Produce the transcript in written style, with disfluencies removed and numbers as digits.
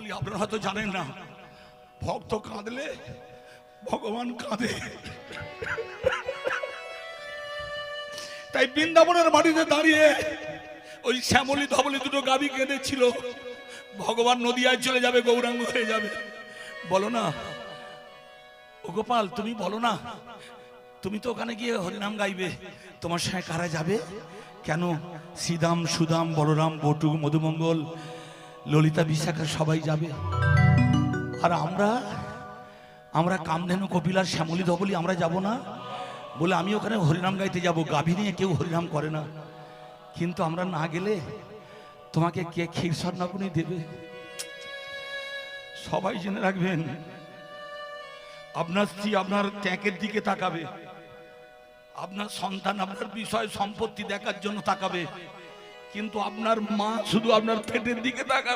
বলি আপনারা হয়তো জানেন না, ভক্ত কাঁদলে ভগবান কাঁদে। তাই বৃন্দাবনের মাটিতে দাঁড়িয়ে ওই শ্যামলী ধবলী দুটো গাভী কেঁদেছিল, ভগবান নদিয়ায় চলে যাবে, গৌরাঙ্গ হয়ে যাবে। বলো না ও গোপাল, তুমি বলো না, তুমি তো ওখানে গিয়ে হরিনাম গাইবে, তোমার সঙ্গে কারা যাবে? কেন? শ্রীদাম, সুদাম, বলরাম, বটু, মধুমঙ্গল, ললিতা, বিশাখা সবাই যাবে। আর আমরা কামধেনু, কপিলার, শ্যামলী ধবলী আমরা যাব না? বলে আমি ওখানে হরিনাম গাইতে যাব, গাভী নিয়ে কেউ হরিনাম করে না। কিন্তু আমরা না গেলে তোমাকে কে ক্ষীর স্বর্ণাকুনি দেবে? সবাই জেনে রাখবেন, আপনার স্ত্রী আপনার ট্যাঁকের দিকে তাকাবে, আপনার সন্তান আপনার বিষয় সম্পত্তি দেখার জন্য তাকাবে, কিন্তু আপনার মা শুধু আপনার পেটের দিকে তাকাবে।